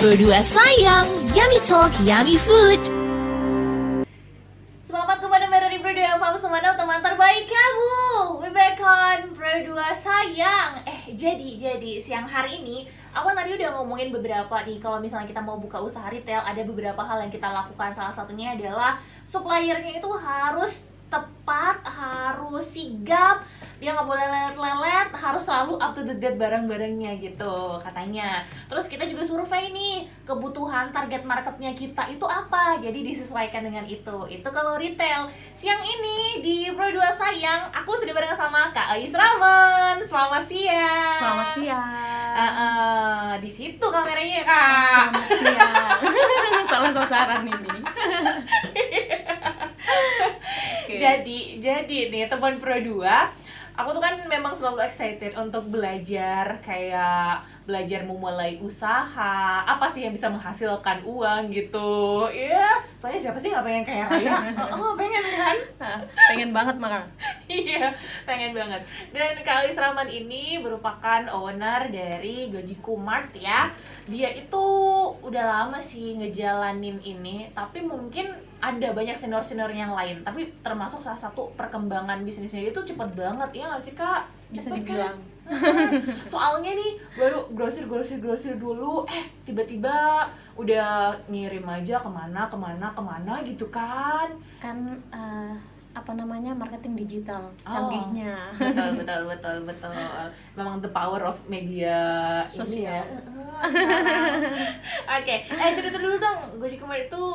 Pro2 sayang, Yummy Talk, Yummy Food. Selamat kembali di Pro2 Fam Semana, teman terbaik kamu. We back on Pro2 sayang. Jadi siang hari ini aku tadi udah ngomongin beberapa nih. Kalau misalnya kita mau buka usaha retail, ada beberapa hal yang kita lakukan. Salah satunya adalah suppliernya itu harus tepat, harus sigap, dia nggak boleh lelet-lelet, harus selalu up to the date barang-barangnya gitu katanya. Terus kita juga survei nih kebutuhan target marketnya kita itu apa, jadi disesuaikan dengan itu. Itu kalau retail. Siang ini di Pro2 sayang, aku sudah bareng sama Kak Ais Ramen. Selamat siang. Selamat siang. Di situ kameranya Kak. Selamat siang. Salah sasaran ini. Okay. Jadi nih teman Pro2, aku tuh kan memang selalu excited untuk belajar, kayak belajar memulai usaha, apa sih yang bisa menghasilkan uang gitu. Iya, soalnya siapa sih nggak pengen kaya raya? Pengen kan? Pengen banget makan. Iya, pengen banget. Dan Kak Ais Ramen ini merupakan owner dari Gojiku Mart ya. Dia itu udah lama sih ngejalanin ini, tapi mungkin ada banyak senior-senior yang lain. Tapi termasuk salah satu perkembangan bisnisnya itu cepet banget, ya nggak sih Kak? Bisa Cepet dibilang. Kan? Soalnya nih baru grosir dulu, tiba-tiba udah ngirim aja kemana gitu kan. Kan marketing digital canggihnya. Betul. Memang the power of media Sosial. Oke, cerita dulu dong, Gojiku Mart itu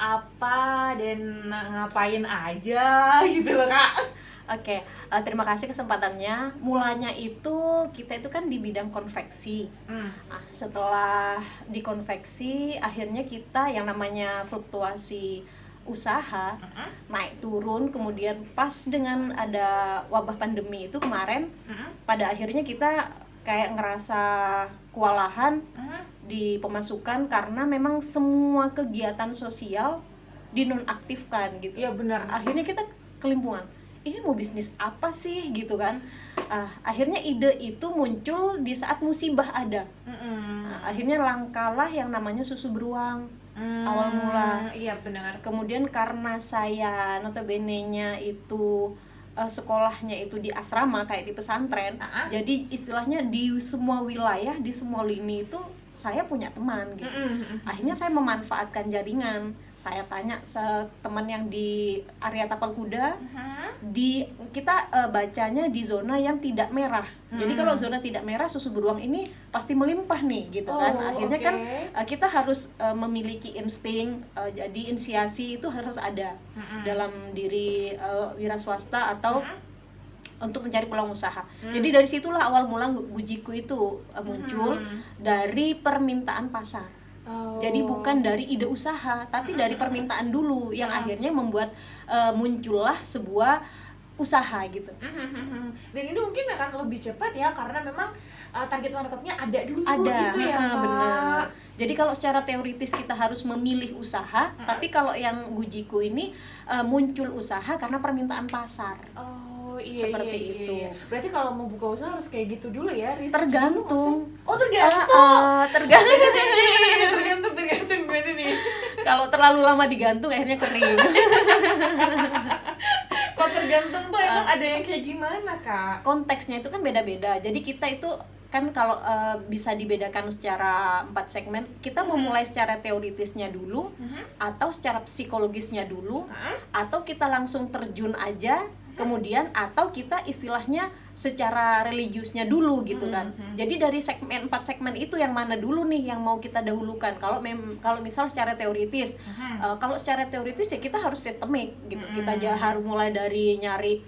apa dan ngapain aja gitu loh Kak. Oke, terima kasih kesempatannya. Mulanya itu kita itu kan di bidang konveksi. Setelah di konveksi, akhirnya kita yang namanya fluktuasi usaha naik turun, kemudian pas dengan ada wabah pandemi itu kemarin, pada akhirnya kita kayak ngerasa kewalahan di pemasukan karena memang semua kegiatan sosial dinonaktifkan gitu. Iya benar. Akhirnya kita kelimpungan. Ini mau bisnis apa sih gitu kan? Akhirnya ide itu muncul di saat musibah ada. Akhirnya langkahlah yang namanya susu beruang. Awal mula. Iya benar. Kemudian karena saya notabene-nya itu sekolahnya itu di asrama kayak di pesantren, jadi istilahnya di semua wilayah, di semua lini itu saya punya teman gitu. Akhirnya saya memanfaatkan jaringan. Saya tanya teman yang di area Tapal Kuda, kita bacanya di zona yang tidak merah. Jadi kalau zona tidak merah, susu beruang ini pasti melimpah nih gitu kan. Akhirnya kan kita harus memiliki insting, jadi inisiasi itu harus ada dalam diri wira swasta atau untuk mencari peluang usaha. Jadi dari situlah awal mula Gojiku itu muncul dari permintaan pasar. Jadi bukan dari ide usaha, tapi dari permintaan dulu yang akhirnya membuat muncullah sebuah usaha gitu. Dan ini mungkin akan lebih cepat ya, karena memang target marketnya ada dulu gitu ya Kak. Benar. Jadi kalau secara teoritis kita harus memilih usaha, tapi kalau yang Gojiku ini muncul usaha karena permintaan pasar. Iya, seperti itu. Berarti kalau mau buka usaha harus kayak gitu dulu ya, Tergantung. Tergantung gimana nih? Kalau terlalu lama digantung akhirnya kering. Kalau tergantung tuh emang ada yang kayak gimana Kak? Konteksnya itu kan beda-beda. Jadi kita itu kan kalau bisa dibedakan secara 4 segmen. Kita memulai secara teoritisnya dulu, atau secara psikologisnya dulu, atau kita langsung terjun aja. Kemudian atau kita istilahnya secara religiusnya dulu gitu kan. Jadi dari 4 segmen itu yang mana dulu nih yang mau kita dahulukan. Kalau misal secara teoritis, kalau secara teoritis ya kita harus sistemik gitu. Kita harus mulai dari nyari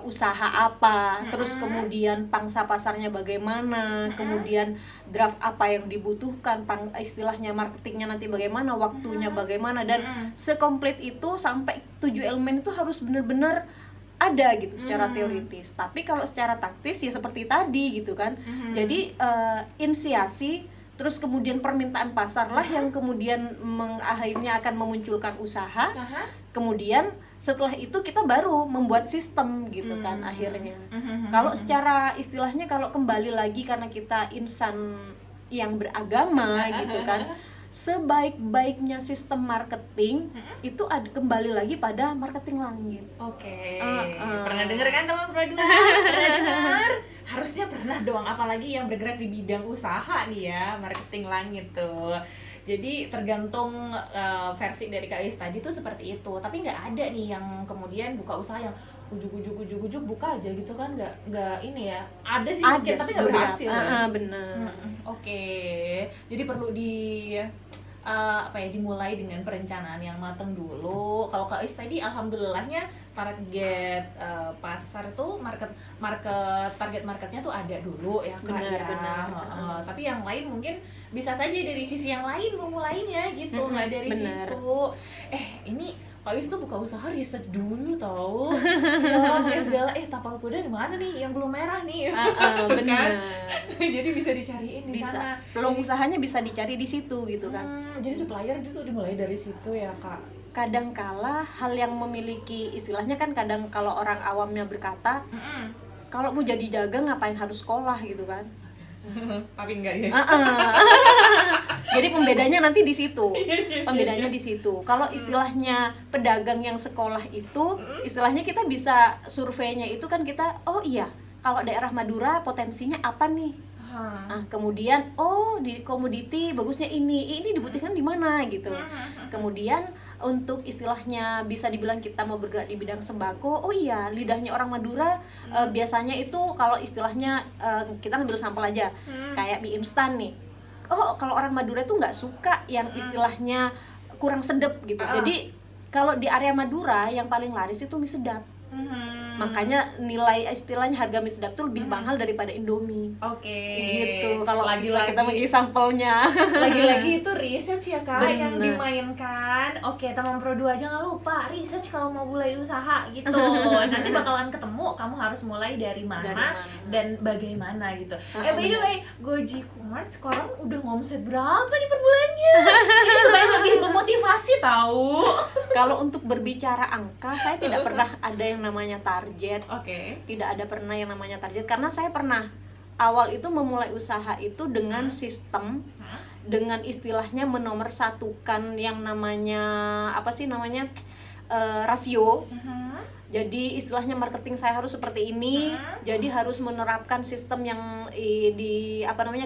usaha apa, terus kemudian pangsa pasarnya bagaimana, kemudian draft apa yang dibutuhkan, istilahnya marketingnya nanti bagaimana, waktunya bagaimana, dan sekomplit itu sampai 7 elemen itu harus benar-benar ada gitu secara teoritis. Tapi kalau secara taktis ya seperti tadi gitu kan. Jadi inisiasi, terus kemudian permintaan pasar lah yang kemudian akhirnya akan memunculkan usaha. Kemudian setelah itu kita baru membuat sistem gitu kan akhirnya. Kalau secara istilahnya kalau kembali lagi karena kita insan yang beragama gitu kan. Sebaik-baiknya sistem marketing itu kembali lagi pada marketing langit. Oke. Pernah denger kan teman Pro2? Pernah dengar? Harusnya pernah dong, apalagi yang bergerak di bidang usaha nih ya, marketing langit tuh. Jadi tergantung versi dari Kak Is tadi tuh seperti itu. Tapi nggak ada nih yang kemudian buka usaha yang ujuk-ujuk buka aja gitu kan, nggak ini ya. Ada sih mungkin, tapi nggak berhasil. Bener. Oke. Jadi perlu dimulai dengan perencanaan yang matang dulu. Kalau Kak Is tadi alhamdulillahnya target pasar tuh target marketnya tuh ada dulu ya Kak. Benar. Tapi yang lain mungkin bisa saja dari sisi yang lain memulainya gitu, nggak dari situ. Ini Kak Is tuh buka usaha riset dulu tau. Ya kayak segala tapal kuda di mana nih yang belum merah nih. Benar. Jadi bisa dicariin di sana. Peluang usahanya bisa dicari di situ gitu kan. Jadi supplier itu dimulai dari situ ya Kak. Kadangkala hal yang memiliki istilahnya kan, kadang kalau orang awamnya berkata kalau mau jadi dagang ngapain harus sekolah gitu kan. Tapi enggak ya. Jadi pembedanya nanti di situ. Pembedanya di situ. Kalau istilahnya pedagang yang sekolah itu, istilahnya kita bisa surveinya itu kan kita, oh iya, kalau daerah Madura potensinya apa nih? Kemudian di komoditi bagusnya ini dibutuhkan di mana gitu. Kemudian untuk istilahnya bisa dibilang kita mau bergerak di bidang sembako, oh iya, lidahnya orang Madura biasanya itu kalau istilahnya kita ngambil sampel aja kayak mie instan nih. Oh, kalau orang Madura itu nggak suka yang istilahnya kurang sedap gitu. Jadi kalau di area Madura yang paling laris itu mie sedap. Makanya nilai istilahnya harga mie sedap tuh lebih mahal daripada Indomie. Oke. Gitu. Kalau lagi-lagi kita bagi sampelnya. Lagi-lagi itu research ya Kak. Bener. Yang dimainkan. Oke, teman Pro2 jangan lupa research kalau mau mulai usaha gitu. Nanti bakalan ketemu kamu harus mulai dari mana dan bagaimana gitu. By the way, Gojimart sekarang udah ngomset berapa nih per bulannya? Ini supaya lebih memotivasi tahu. Kalau untuk berbicara angka, saya tidak pernah ada yang namanya target. Tidak ada pernah yang namanya target, karena saya pernah awal itu memulai usaha itu dengan sistem, dengan istilahnya menomorsatukan yang namanya rasio. Jadi istilahnya marketing saya harus seperti ini. Jadi harus menerapkan sistem yang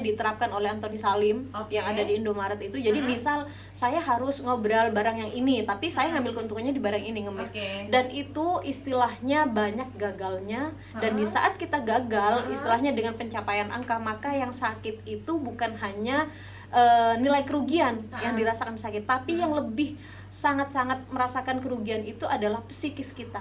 diterapkan oleh Anthony Salim yang ada di Indomaret itu. Jadi misal saya harus ngobrol barang yang ini, tapi saya ngambil keuntungannya di barang ini, ngemis. Dan itu istilahnya banyak gagalnya. Dan di saat kita gagal, istilahnya dengan pencapaian angka, maka yang sakit itu bukan hanya nilai kerugian yang dirasakan sakit, tapi yang lebih sangat-sangat merasakan kerugian itu adalah psikis kita.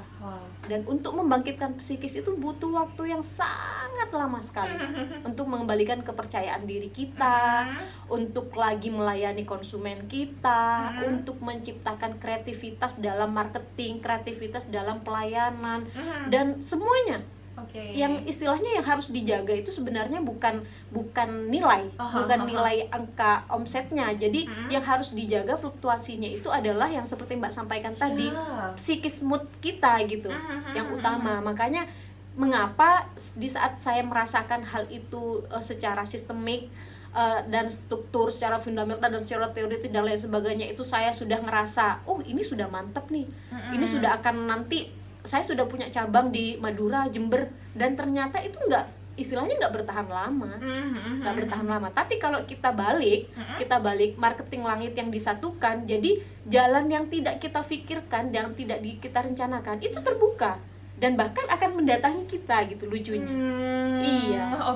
Dan untuk membangkitkan psikis itu butuh waktu yang sangat lama sekali untuk mengembalikan kepercayaan diri kita, untuk lagi melayani konsumen kita, untuk menciptakan kreativitas dalam marketing, kreativitas dalam pelayanan, dan semuanya. Yang istilahnya yang harus dijaga itu sebenarnya bukan nilai, bukan nilai angka omsetnya. Jadi yang harus dijaga fluktuasinya itu adalah yang seperti Mbak sampaikan tadi, psikis mood kita gitu, yang utama. Makanya mengapa di saat saya merasakan hal itu secara sistemik dan struktur, secara fundamental dan secara teoritis dan lain sebagainya, itu saya sudah ngerasa, oh ini sudah mantap nih, ini sudah akan nanti saya sudah punya cabang di Madura, Jember, dan ternyata itu istilahnya nggak bertahan lama, Tapi kalau kita balik marketing langit yang disatukan, jadi jalan yang tidak kita pikirkan, yang tidak kita rencanakan itu terbuka dan bahkan akan mendatangi kita gitu, lucunya.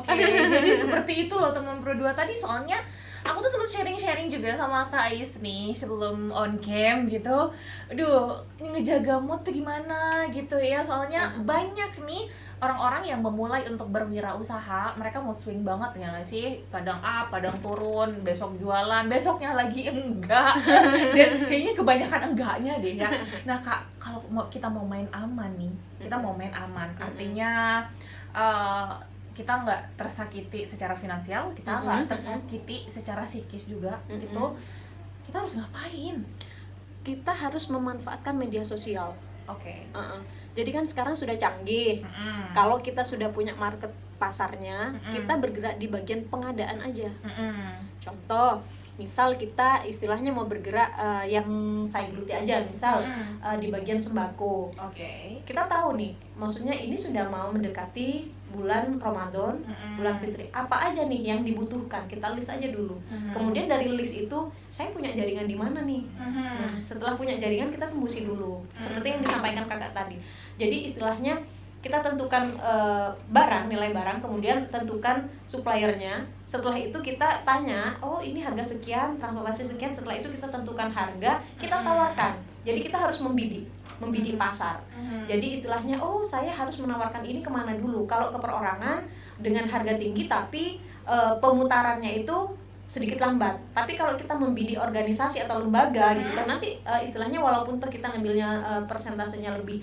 Jadi seperti itu loh teman Pro2 tadi, soalnya aku tuh sempet sharing juga sama Kak Is nih sebelum on cam gitu. Aduh, ini ngejaga mood tuh gimana gitu ya. Soalnya banyak nih orang-orang yang memulai untuk berwirausaha, mereka mood swing banget ya nggak sih? Kadang up, kadang turun, besok jualan, besoknya lagi enggak. Dan kayaknya kebanyakan enggaknya deh ya. Nah Kak, kalau kita mau main aman nih, artinya kita nggak tersakiti secara finansial, kita nggak tersakiti secara psikis juga gitu, kita harus ngapain? Kita harus memanfaatkan media sosial. Jadi kan sekarang sudah canggih. Kalau kita sudah punya pasarnya, kita bergerak di bagian pengadaan aja. Contoh, misal kita istilahnya mau bergerak yang saya geluti aja, misal di bagian sembako. Kita tahu nih, maksudnya ini sudah mau mendekati bulan Ramadan, bulan Fitri. Apa aja nih yang dibutuhkan? Kita list aja dulu. Kemudian dari list itu, saya punya jaringan di mana nih? Nah, setelah punya jaringan kita tembusi dulu. Seperti yang disampaikan kakak tadi. Jadi istilahnya kita tentukan barang, nilai barang, kemudian tentukan suppliernya. Setelah itu kita tanya, oh ini harga sekian, transportasi sekian. Setelah itu kita tentukan harga, kita tawarkan. Jadi kita harus membidik pasar. Jadi istilahnya, oh saya harus menawarkan ini kemana dulu. Kalau ke perorangan dengan harga tinggi tapi pemutarannya itu sedikit lambat. Tapi kalau kita membidik organisasi atau lembaga gitu kan, nanti istilahnya walaupun kita ngambilnya persentasenya lebih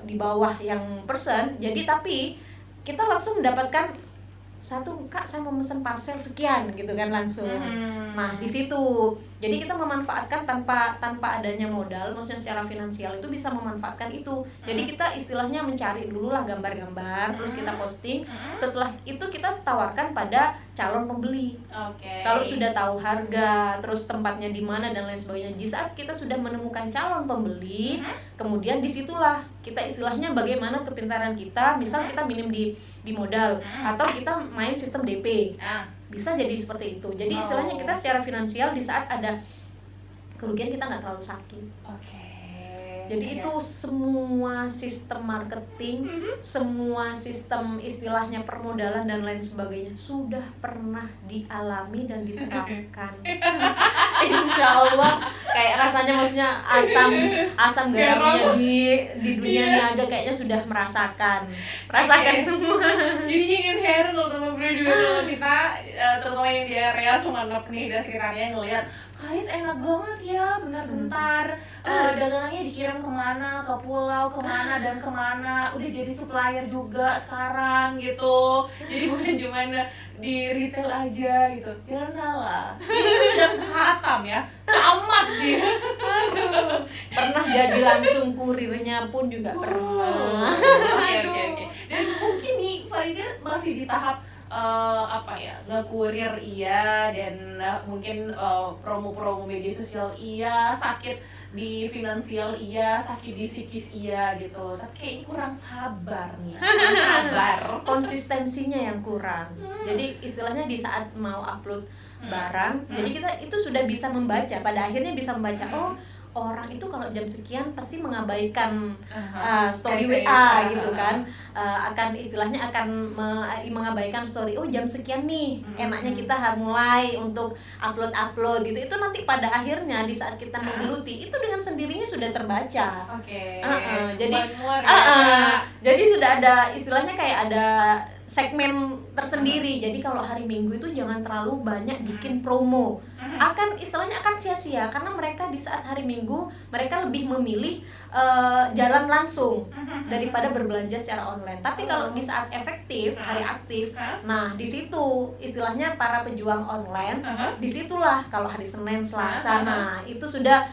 di bawah yang persen, jadi tapi kita langsung mendapatkan satu, Kak saya mau mesen parcel sekian gitu kan langsung. Nah di situ jadi kita memanfaatkan tanpa adanya modal, maksudnya secara finansial itu bisa memanfaatkan itu. Jadi kita istilahnya mencari dulu lah gambar-gambar, terus kita posting. Setelah itu kita tawarkan pada calon pembeli. Kalau sudah tahu harga, terus tempatnya di mana dan lain sebagainya, di saat kita sudah menemukan calon pembeli, kemudian disitulah kita istilahnya bagaimana kepintaran kita, misal kita minim di modal atau kita main sistem DP. Bisa jadi seperti itu. Jadi istilahnya kita secara finansial di saat ada kerugian kita nggak terlalu sakit. Jadi itu semua sistem marketing, semua sistem istilahnya permodalan dan lain sebagainya sudah pernah dialami dan diterapkan. Insya Allah kayak rasanya maksudnya asam garamnya di dunia niaga kayaknya sudah merasakan semua. Jadi ingin heran loh sama Bro juga kalau kita terutama yang di area Sumenep nih dan sekitarnya ngelihat guys enak banget ya, bentar-bentar dagangannya dikirim kemana, ke pulau, kemana dan kemana, udah jadi supplier juga sekarang gitu. Jadi bukan cuma di retail aja gitu, jangan salah, ini udah khatam ya, tamat dia. Pernah jadi langsung kurirnya pun juga pernah. Oke. Dan mungkin nih Farida masih di tahap nge-kurir iya, dan mungkin promo-promo media sosial iya, sakit di finansial iya, sakit di psikis iya gitu. Tapi kayaknya kurang sabar nih. Konsistensinya yang kurang. Jadi istilahnya di saat mau upload barang, jadi kita itu sudah bisa membaca, pada akhirnya bisa membaca, oh orang itu kalau jam sekian pasti mengabaikan story WA gitu kan, akan istilahnya akan mengabaikan story, oh jam sekian nih enaknya kita mulai untuk upload gitu. Itu nanti pada akhirnya di saat kita menggeluti itu dengan sendirinya sudah terbaca. Jadi sudah ada istilahnya kayak ada segmen tersendiri. Jadi kalau hari Minggu itu jangan terlalu banyak bikin promo, akan istilahnya akan sia-sia, karena mereka di saat hari Minggu mereka lebih memilih jalan langsung daripada berbelanja secara online. Tapi kalau di saat efektif, hari aktif, nah di situ istilahnya para pejuang online, disitulah kalau hari Senin, Selasa, nah itu sudah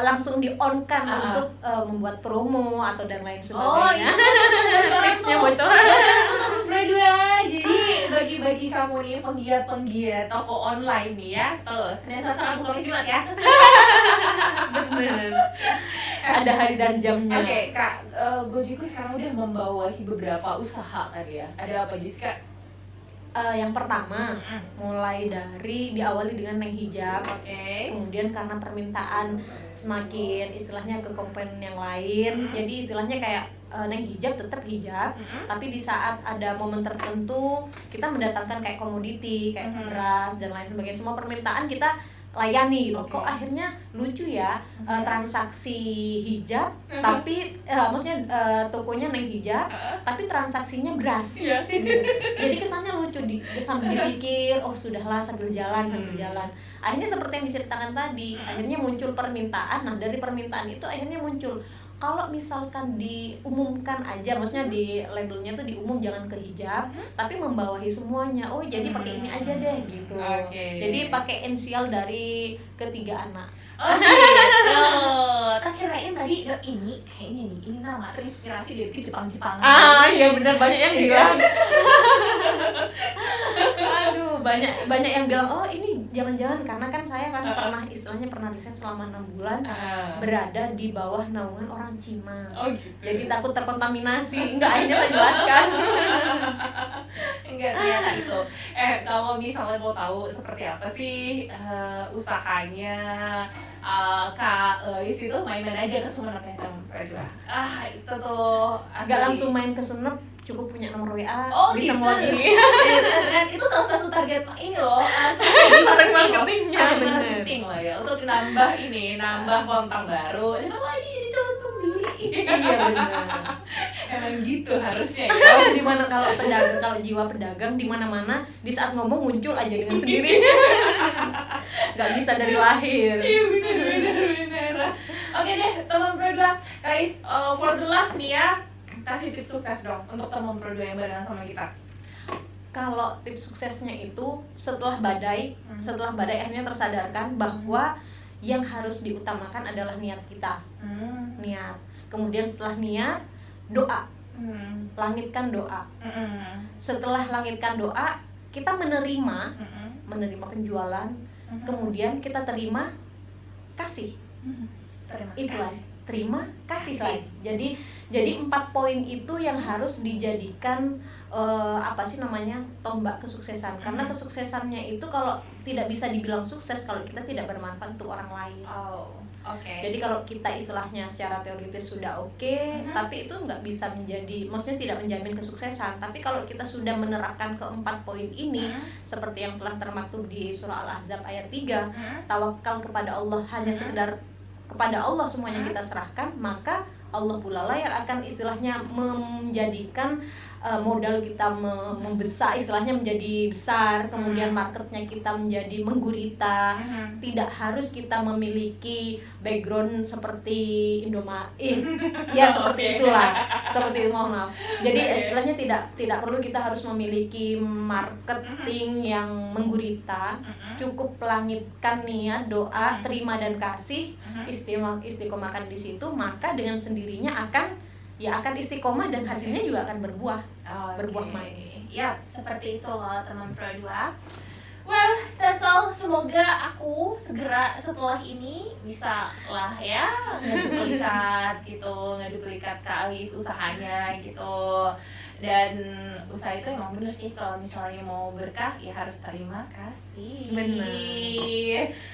langsung di-on-kan untuk membuat promo atau dan lain sebagainya. Tipsnya betul. Jadi bagi kamu nih penggiat toko online nih ya, tuh Senin, Selasa, Rabu, Kamis, Jumat ya. Bener. Ada hari dan jamnya. Oke, Kak, Gojiku sekarang udah membawahi beberapa usaha tadi ya. Ada apa aja sih, Kak? Yang pertama, mulai dari diawali dengan neng hijab. Kemudian karena permintaan semakin istilahnya ke komponen yang lain, jadi istilahnya kayak neng hijab tetap hijab, tapi di saat ada momen tertentu kita mendatangkan kayak komoditi, kayak beras dan lain sebagainya. Semua permintaan kita layani gitu. Kok akhirnya lucu ya, transaksi hijab tapi maksudnya tokonya neng hijab tapi transaksinya beras gitu. Jadi kesannya lucu, sambil dipikir oh sudahlah sambil jalan akhirnya seperti yang diceritakan tadi, akhirnya muncul permintaan. Nah dari permintaan itu akhirnya muncul, kalau misalkan diumumkan aja, maksudnya di labelnya tuh diumum jangan ke hijab, tapi membawahi semuanya. Oh jadi pakai ini aja deh gitu. Jadi pakai inisial dari ketiga anak. Oh gitu. Tak kirain tadi ini kayaknya nih, ini nama terinspirasi dari Jepang-Jepang. Iya benar, banyak yang bilang. Aduh, banyak yang bilang, oh ini jangan-jangan karena kan saya kan pernah riset selama 6 bulan berada di bawah naungan orang Cina. Oh gitu. Jadi takut terkontaminasi. Enggak, akhirnya saya jelaskan. Enggak ternyata itu. Kalau misalnya mau tahu seperti apa sih usahanya Kak Is itu main-main aja ke Sumenep ya Pradua. Itu tuh Enggak langsung main ke Sumenep, cukup punya nomor WA, bisa gitu. mewakili. Dan itu salah satu target ini loh, Strategi marketingnya, marketing lah ya, untuk nambah kontak baru. Siapa lagi jadi calon pembeli? Iya benar. Emang gitu harusnya ya. Dimana kalau jiwa pedagang di mana-mana di saat ngomong muncul aja dengan sendirinya. Nggak bisa dari lahir. Iya benar. Oke deh teman Pradua, guys, for the last nih ya, kasih tips sukses dong untuk teman Pradua yang barengan sama kita. Kalau tips suksesnya itu setelah badai akhirnya tersadarkan bahwa yang harus diutamakan adalah niat kita. Niat. Kemudian setelah niat, doa. Langitkan doa. Setelah langitkan doa, kita menerima penjualan. Kemudian kita terima kasih. Terima kasih. Jadi 4 poin itu yang harus dijadikan tombak kesuksesan. Karena kesuksesannya itu kalau tidak bisa dibilang sukses kalau kita tidak bermanfaat untuk orang lain. Jadi kalau kita istilahnya secara teoritis sudah oke, tapi itu nggak bisa maksudnya tidak menjamin kesuksesan. Tapi kalau kita sudah menerapkan keempat poin ini, seperti yang telah termaktub di surah Al-Ahzab ayat 3, tawakal kepada Allah, hanya sekedar kepada Allah semuanya kita serahkan, maka Allah pula lah yang akan istilahnya menjadikan modal kita membesar, istilahnya menjadi besar, kemudian marketnya kita menjadi menggurita. Tidak harus kita memiliki background seperti Indomaret, ya seperti itulah, seperti itu, mohon maaf. Jadi istilahnya tidak perlu kita harus memiliki marketing yang menggurita, cukup langitkan niat, doa, terima dan kasih, istiqomahkan di situ, maka dengan sendirinya akan istiqomah dan hasilnya juga akan berbuah manis. Ya, seperti itu loh teman Pradua. Well, that's all. Semoga aku segera setelah ini bisa lah ya ngeduplikat Kak Is usahanya gitu. Dan usaha itu emang bener sih, kalau misalnya mau berkah ya harus terima kasih. Benar.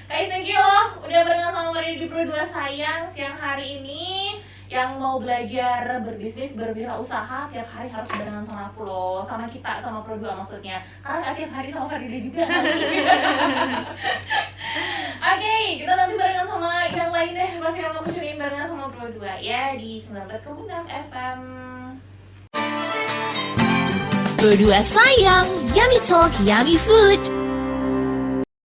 Guys, thank you loh udah barengan sama Maria di Pradua sayang siang hari ini. Yang mau belajar berbisnis, berwirausaha, tiap hari harus barengan sama aku loh, sama kita, sama Pradua maksudnya. Karena nggak tiap hari sama Farida juga. Oke, kita nanti barengan sama yang lain deh, pasti kamu syuting barengan sama Pradua ya di 94,6 FM. Pradua sayang, yummy talk, yummy food.